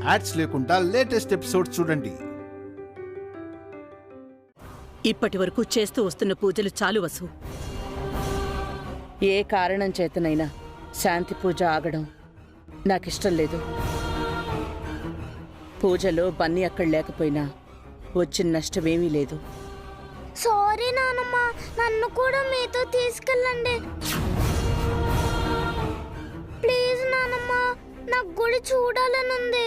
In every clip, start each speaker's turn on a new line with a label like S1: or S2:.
S1: Ads లేకుండా latest episodes చూడండి.
S2: ఇప్పటి వరకు చేస్తూ వస్తున్న పూజలు చాలు వసు. ఏ కారణం చేతనైనా శాంతి పూజ ఆగడం నాకిష్టం లేదు. పూజలో బన్నీ అక్కడ లేకపోయినా వచ్చిన నష్టమేమీ లేదు.
S3: సారీ నానమ్మ, నన్ను కూడా మీతో తీసుకెళ్ళండి ప్లీజ్ నానమ్మ, నాకు గుడి చూడాలనుంది.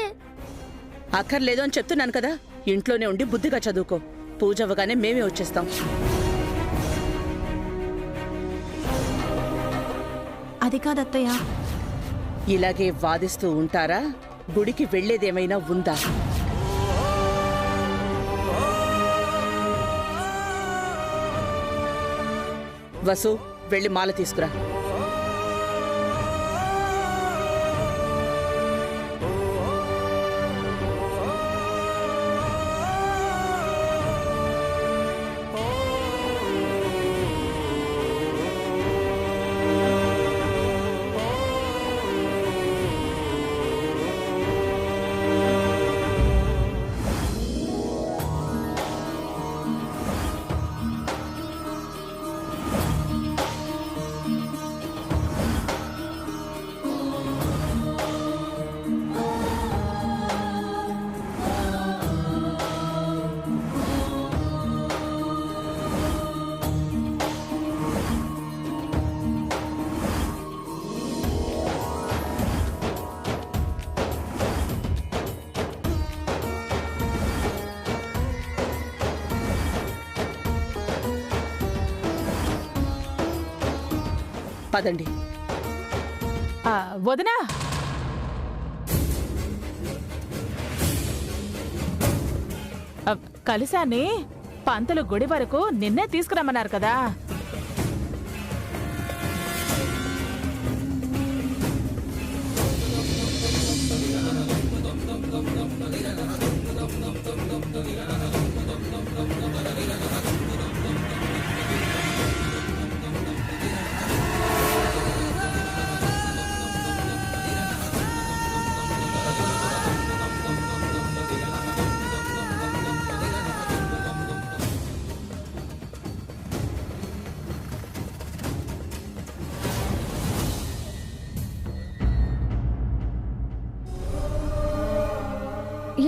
S2: అక్కర్లేదు అని చెప్తున్నాను కదా, ఇంట్లోనే ఉండి బుద్ధిగా చదువుకో. పూజ అవ్వగానే మేమే వచ్చేస్తాం.
S4: అది కాదత్తయ్య.
S2: ఇలాగే వాదిస్తూ ఉంటారా? గుడికి వెళ్లేదేమైనా ఉందా? వసు, వెళ్ళి మాల తీసుకురా. పదండి.
S4: వదనా, కలిసాన్ని పంతులు గుడి వరకు నిన్నే తీసుకురమ్మన్నారు కదా.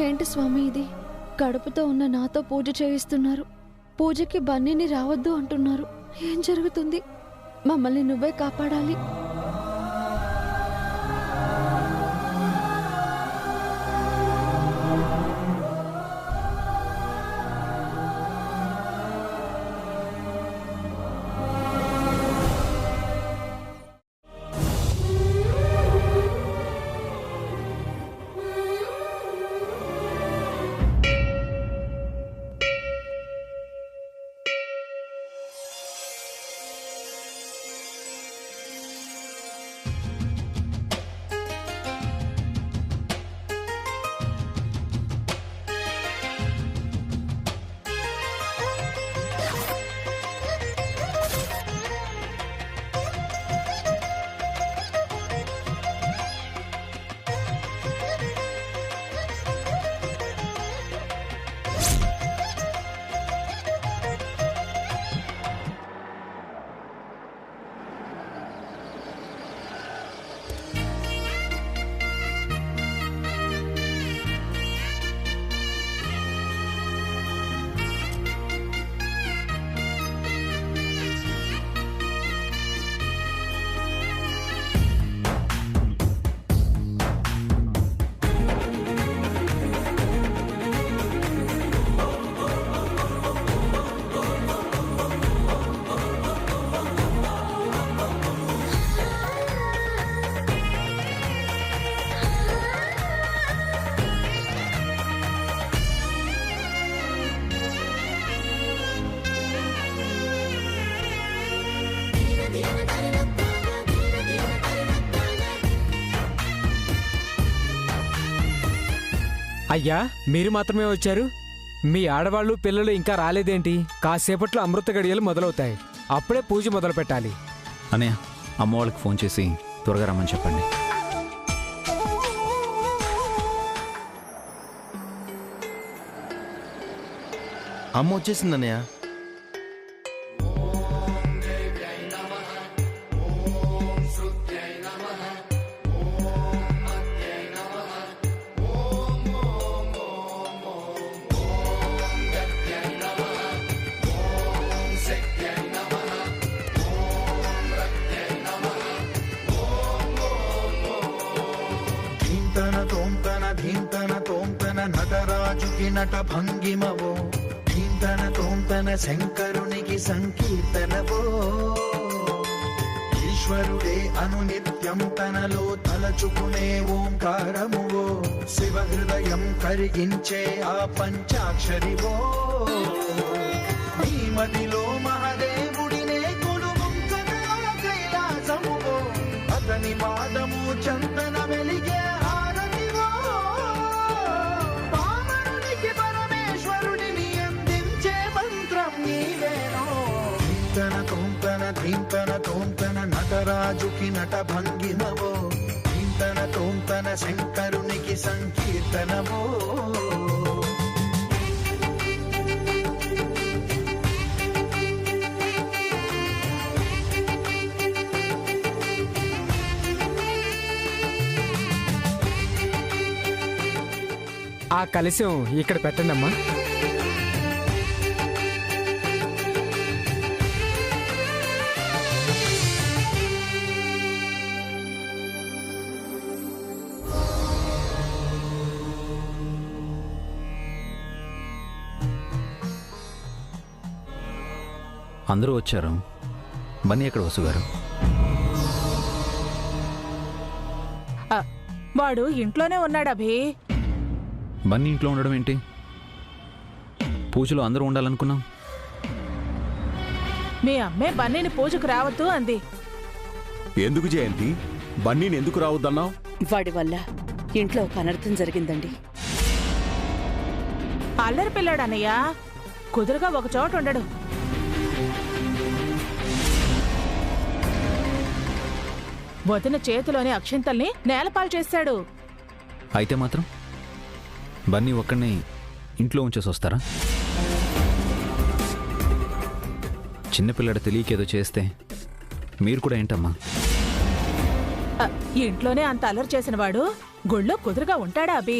S5: ఏంటి స్వామి ఇది? కడుపుతో ఉన్న నాతో పూజ చేయిస్తున్నారు. పూజకి బన్నీని రావద్దు అంటున్నారు. ఏం జరుగుతుంది? మమ్మల్ని నువ్వే కాపాడాలి.
S6: అయ్యా, మీరు మాత్రమే వచ్చారు? మీ ఆడవాళ్ళు పిల్లలు ఇంకా రాలేదేంటి? కాసేపట్లో అమృత గడియలు మొదలవుతాయి. అప్పుడే పూజ మొదలు పెట్టాలి.
S7: అన్నయ్య, అమ్మ వాళ్ళకి ఫోన్ చేసి త్వరగా రమ్మని చెప్పండి.
S1: అమ్మ వచ్చేసింది అన్నయ్య.
S8: తోంతన నటరాజుకి నట భంగిమవో తోంతన శంకరునికి సంకీర్తనవో ఈశ్వరుడే అనునిత్యం తనలో తలచుకునే ఓంకారమువో శివ హృదయం కరిగించే ఆ పంచాక్షరివో నీ మదిలో మహాదేవుడినే కొలుముంకన కైలాసమువో అతని పాదము చందన వెలిగే తోంతన నటరాజుకి నట భంగిమవో తోంతన శంకరునికి సంకీర్తనవో
S6: ఆ కలశం ఇక్కడ పెట్టండి అమ్మా.
S7: అందరూ వచ్చారు. బన్నీ ఎక్కడ వసుగారు?
S4: వాడు ఇంట్లోనే ఉన్నాడు అభి.
S7: బన్నీ ఇంట్లో ఉండడం ఏంటి? పూజలో అందరూ ఉండాలనుకున్నాం.
S4: మీ అమ్మే బన్నీని పూజకు రావద్దు అంది.
S1: ఎందుకు జయంతి? బన్నీని ఎందుకు రావద్దన్నావు?
S2: వాడి వల్ల ఇంట్లో ఒక అనర్థం జరిగిందండి.
S4: అల్లరి పిల్లాడన్నయ్యా, కుదురుగా ఒక చోట ఉండడు. వదిన చేతిలోని అక్షింతల్ని నేలపాలు చేశాడు.
S7: అయితే మాత్రం బన్నీ ఒక్కడిని ఇంట్లో ఉంచేసి వస్తారా? చిన్నపిల్లడ తెలియకేదో చేస్తే మీరు కూడా ఏంటమ్మా?
S4: ఇంట్లోనే అంత అల్లరి చేసిన వాడు గుళ్ళో కుదురుగా ఉంటాడా అభి?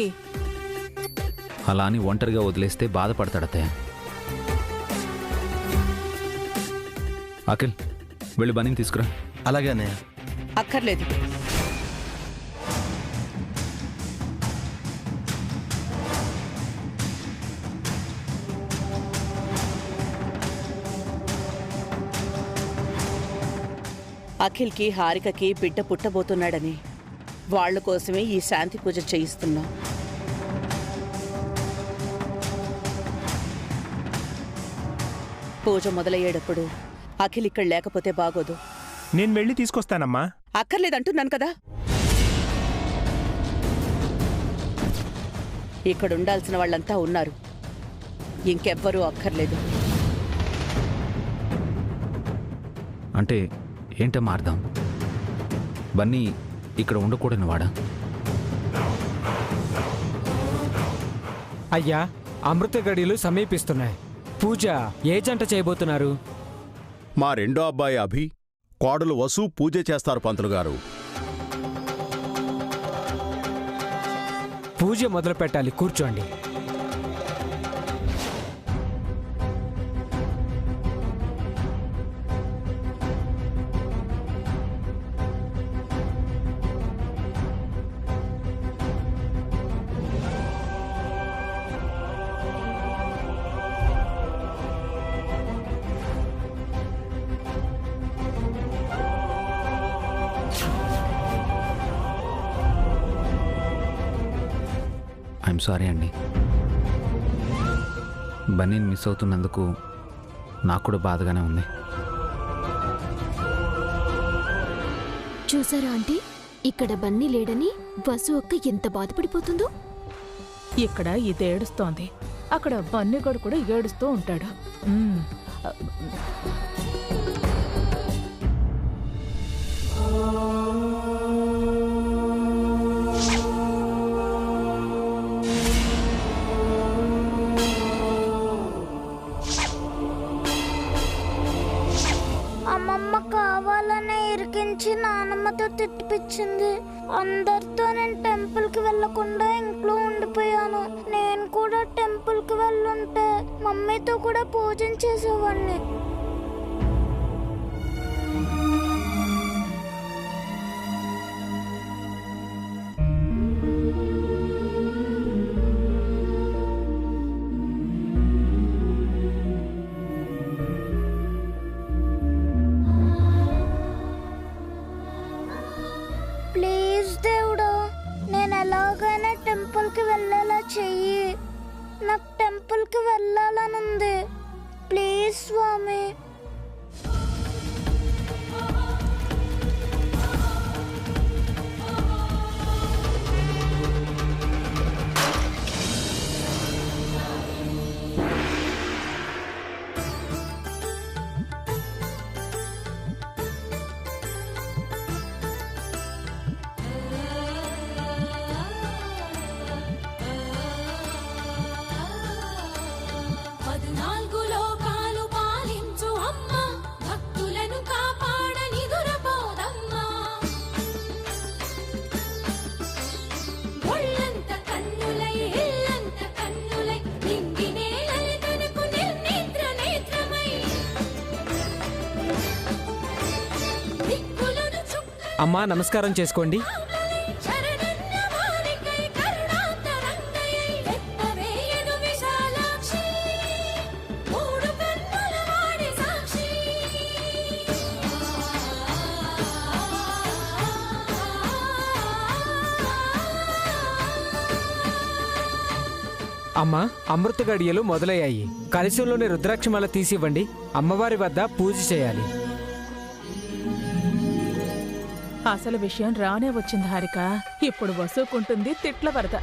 S7: అలా అని ఒంటరిగా వదిలేస్తే బాధపడతాడతయ్య. అఖిల్, వెళ్ళి బన్నీని తీసుకురా.
S1: అలాగే అన్నయ్య.
S2: అక్కర్లేదు. అఖిల్కి హారికకి బిడ్డ పుట్టబోతున్నాడని వాళ్ళ కోసమే ఈ శాంతి పూజ చేయిస్తున్నాం. పూజ మొదలయ్యేటప్పుడు అఖిల్ ఇక్కడ లేకపోతే బాగోదు.
S9: నేను వెళ్ళి తీసుకొస్తానమ్మా.
S2: అక్కర్లేదంటున్నాను కదా. ఇక్కడ ఉండాల్సిన వాళ్ళంతా ఉన్నారు, ఇంకెవ్వరూ అక్కర్లేదు.
S7: అంటే ఏంటమ్మా అర్థం? బన్నీ ఇక్కడ ఉండకూడని వాడా?
S6: అయ్యా, అమృత గడియలు సమీపిస్తున్నాయి. పూజ ఏ జంట చేయబోతున్నారు?
S1: మా రెండో అబ్బాయి అభి, కోడలు వసు పూజ చేస్తారు పంతులు గారు.
S6: పూజ మొదలు పెట్టాలి, కూర్చోండి.
S7: ఐఎమ్ సారీ అండి. బన్నీని మిస్ అవుతున్నందుకు నాకు కూడా బాధగానే ఉంది.
S10: చూసారా ఆంటీ, ఇక్కడ బన్నీ లేడని వసు అక్క ఎంత బాధపడిపోతుందో.
S4: ఇక్కడ ఇది ఏడుస్తోంది, అక్కడ బన్నీగడు కూడా ఏడుస్తూ ఉంటాడు.
S3: వచ్చి నానమ్మతో తిట్టిపించింది. అందరితో నేను టెంపుల్కి వెళ్ళకుండా ఇంట్లో ఉండిపోయాను. నేను కూడా టెంపుల్కి వెళ్ళుంటే మమ్మీతో కూడా పూజ చేసేవాడిని. ప్లీజ్ దేవుడా, నేను ఎలాగైనా టెంపుల్కి వెళ్ళేలా చెయ్యి. నాకు టెంపుల్కి వెళ్ళాలనుంది. ప్లీజ్ స్వామి.
S6: అమ్మా నమస్కారం చేసుకోండి. అమ్మా అమృత గడియలు మొదలయ్యాయి. కలశంలోని రుద్రాక్షమాల తీసివ్వండి. అమ్మవారి వద్ద పూజ చేయాలి.
S4: అసలు విషయం రానే వచ్చింది హారిక. ఇప్పుడు వసూకుంటుంది తిట్ల వరద.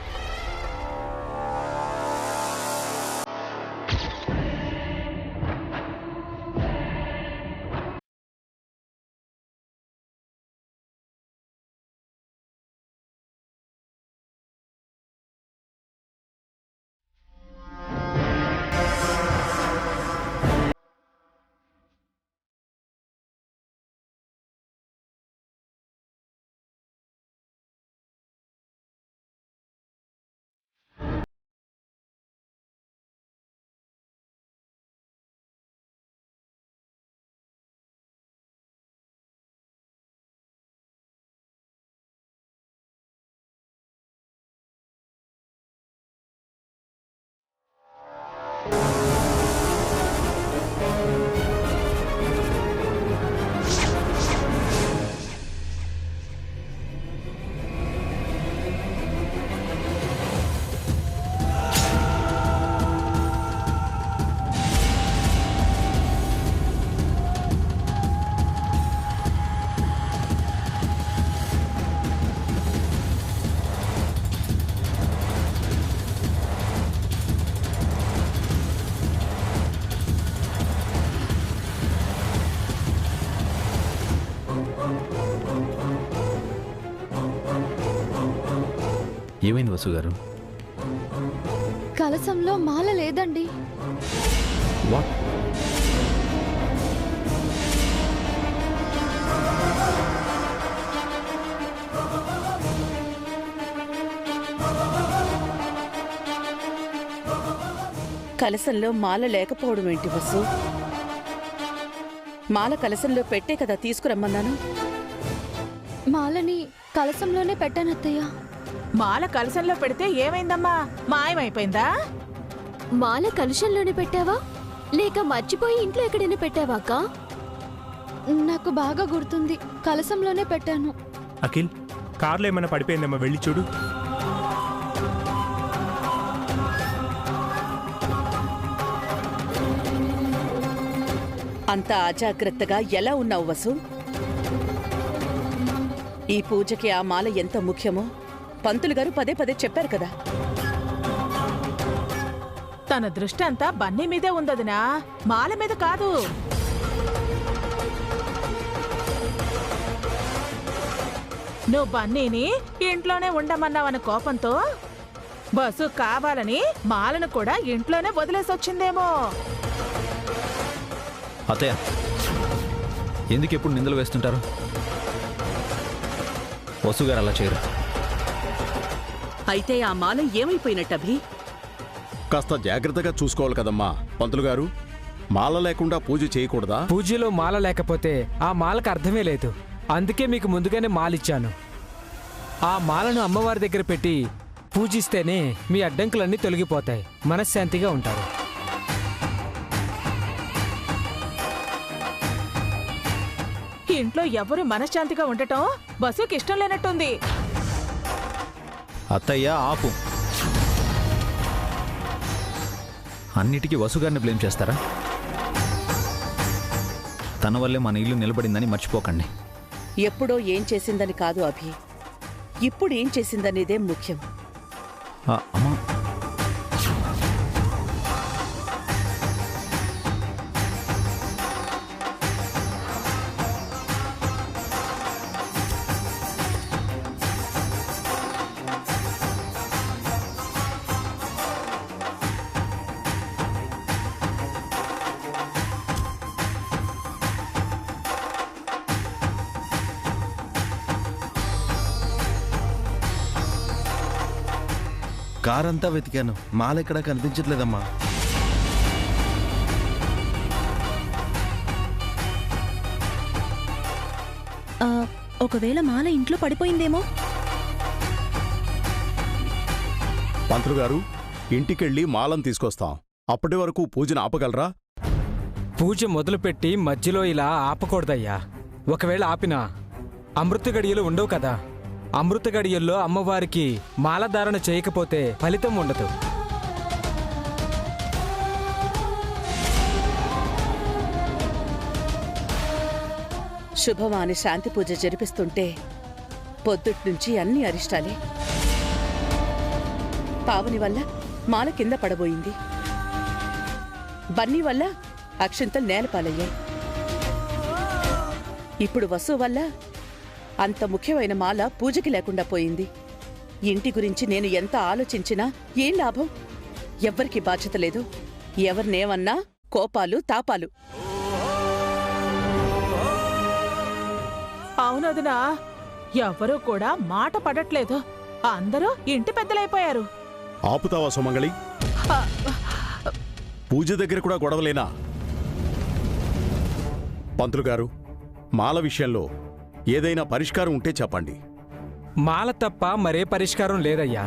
S7: ఏమైంది వసు గారు?
S5: కలశంలో మాల లేదండి.
S7: వాట్?
S2: కలశంలో మాల లేకపోవడం ఏంటి వసు? మాల కలశంలో పెట్టే కదా తీసుకురమ్మన్నాను.
S5: మాలని కలశంలోనే పెట్టానత్తయ్య.
S4: మాల కలశంలో పెడితే ఏమైందమ్మా? మాయమైపోయిందా?
S10: మాల కలుషంలోనే పెట్టావా లేక మర్చిపోయి ఇంట్లో ఎక్కడైనా పెట్టావా అక్క?
S5: నాకు బాగా గుర్తుంది, కలశంలోనే పెట్టాను.
S9: అఖిల్, కార్లో ఏమైనా పడిపోయిందమ్మా, వెళ్ళి చూడు.
S2: అంత అజాగ్రత్తగా ఎలా ఉన్నావు వసు? ఈ పూజకి ఆ మాల ఎంత ముఖ్యమో పంతులు గారు పదే పదే చెప్పారు కదా.
S4: తన దృష్టి అంతా బన్నీ మీదే ఉందదినా, మాల మీద కాదు. నువ్వు బన్నీని ఇంట్లోనే ఉండమన్నావన్న కోపంతో బస్సు కావాలని మాలను కూడా ఇంట్లోనే వదిలేసొచ్చిందేమో.
S7: అత్తయ్య, ఎందుకు ఎప్పుడు నిందలు వేస్తుంటారు? వసుగారు అలా చేయరు.
S2: అయితే ఆ మాల ఏమైపోయినట్టు అభి?
S1: కాస్త జాగ్రత్తగా చూసుకోవాలి కదమ్మా. పంతులు గారు, మాల లేకుండా పూజ చేయకూడదా?
S6: పూజలో మాల లేకపోతే ఆ మాలకు అర్థమే లేదు. అందుకే మీకు ముందుగానే మాలిచ్చాను. ఆ మాలను అమ్మవారి దగ్గర పెట్టి పూజిస్తేనే మీ అడ్డంకులన్నీ తొలగిపోతాయి, మనశ్శాంతిగా ఉంటారు.
S4: ఇంట్లో ఎవరు మనశ్శాంతిగా ఉండటం వసుకి ఇష్టం లేనట్టుంది.
S7: అత్తయ్య ఆపు. అన్నిటికీ వసుగారిని బ్లేమ్ చేస్తారా? తన వల్లే మన ఇల్లు నిలబడిందని మర్చిపోకండి.
S2: ఎప్పుడో ఏం చేసిందని కాదు అభి, ఇప్పుడు ఏం చేసిందనేదే ముఖ్యం.
S7: అమ్మా,
S11: కారంతా వెతికాను, మాలెక్కడా కనిపించట్లేదమ్మా.
S3: ఒకవేళ మాల ఇంట్లో పడిపోయిందేమో.
S1: పంతులు గారు, ఇంటికెళ్ళి మాలం తీసుకొస్తాం. అప్పటి వరకు పూజను ఆపగలరా?
S6: పూజ మొదలుపెట్టి మధ్యలో ఇలా ఆపకూడదయ్యా. ఒకవేళ ఆపినా అమృత గడియలు ఉండవు కదా. అమృత గడియల్లో అమ్మవారికి మాలధారణ చేయకపోతే ఫలితం ఉండదు.
S2: శుభమాని శాంతి పూజ జరిపిస్తుంటే పొద్దుట్నుంచి అన్ని అరిష్టాలే. పావని వల్ల మాల కింద పడబోయింది, బన్నీ వల్ల అక్షింతలు నేలపాలయ్యాయి, ఇప్పుడు వసు వల్ల అంత ముఖ్యమైన మాల పూజకి లేకుండా పోయింది. ఇంటి గురించి నేను ఎంత ఆలోచించినా ఏం లాభం? ఎవ్వరికి బాధ్యత లేదు. ఎవరినేమన్నా కోపాలు తాపాలు.
S4: అవునదినా, ఎవరూ కూడా మాట పడట్లేదు. అందరూ ఇంటి పెద్దలైపోయారు.
S1: ఆపుతావా సుమంగళి? పూజ దగ్గర కూడా గొడవలేనా? పంతులు గారు, మాల విషయంలో ఏదైనా పరిష్కారం ఉంటే చెప్పండి.
S6: మాల తప్ప మరే పరిష్కారం లేదయ్యా.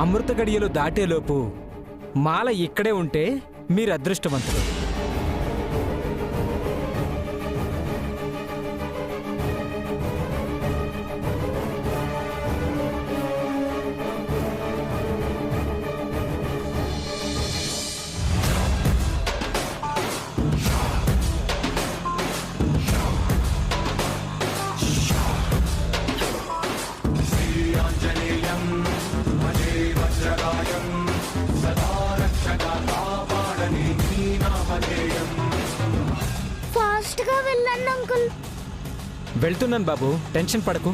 S6: అమృత గడియలు దాటేలోపు మాల ఇక్కడే ఉంటే మీరు అదృష్టవంతులు.
S3: ఫాస్ట్ గా వెళ్ళండి అంకుల్.
S6: వెళ్తున్నాను బాబు, టెన్షన్ పడకు.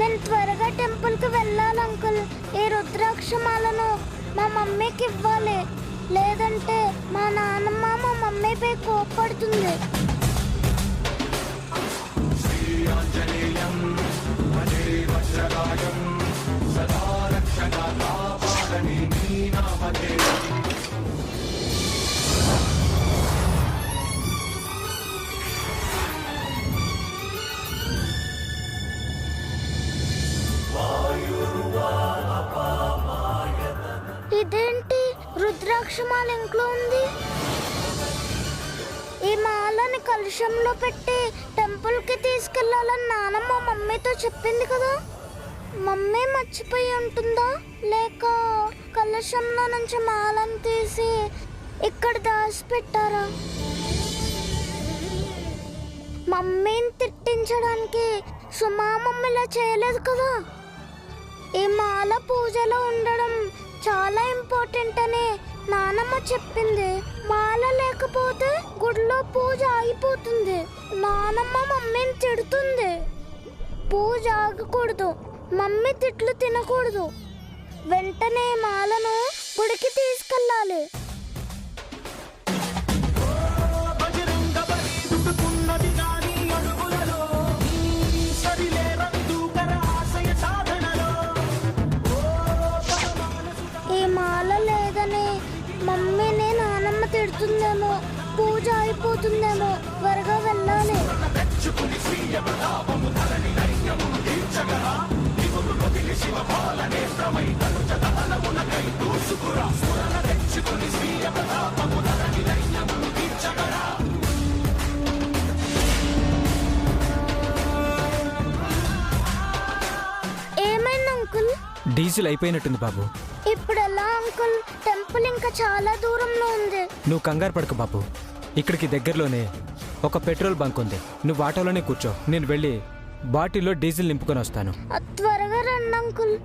S3: నేను త్వరగా టెంపుల్ కి వెళ్ళాలి అంకుల్. ఈ రుద్రాక్షమాలను మా మమ్మీకి ఇవ్వాలి, లేదంటే మా నాన్నమ్మ మా మమ్మీపై కోప్పడుతుంది. ఇదేంటి, రుద్రాక్షమాల ఇంట్లో ఉంది. ఈ మాలని కలుషంలో పెట్టి టెంపుల్ కి తీసుకెళ్లాలని నానమ్మ మమ్మీతో చెప్పింది కదా. మమ్మీ మర్చిపోయి ఉంటుందా, లేక కలశంలో నుంచి మాలను తీసి ఇక్కడ దాచిపెట్టారా? మమ్మీని తిట్టించడానికి సుమా మమ్మీలా చేయలేదు కదా. ఈ మాల పూజలో ఉండడం చాలా ఇంపార్టెంట్ అని నానమ్మ చెప్పింది. మాల లేకపోతే గుడిలో పూజ ఆగిపోతుంది. నానమ్మ మమ్మీని తిడుతుంది. పూజ ఆగకూడదు, మమ్మీ తిట్లు తినకూడదు. వెంటనే మాలను గుడికి తీసుకెళ్ళాలి.
S8: బజరంగ బలి దుడుకున్నది కానీ అడుగులలో సరిలేరా
S3: అవుతుందేమో, పూజ అయిపోతుందేమో, త్వరగా వెళ్ళాలి. ఏమైంది అంకుల్?
S6: డీజిల్ అయిపోయినట్టుంది బాబు.
S3: ఇప్పుడు ఎలా అంకుల్? టెంపుల్ ఇంకా చాలా దూరంలో ఉంది.
S6: నువ్వు కంగారు పడకు బాబు. ఇక్కడికి దగ్గరలోనే ఒక పెట్రోల్ బంక్ ఉంది. నువ్వు ఆటోలోనే కూర్చో, నేను వెళ్ళి బాటిల్లో డీజిల్ నింపుకొని వస్తాను.
S3: త్వరగా రండి అంకుల్.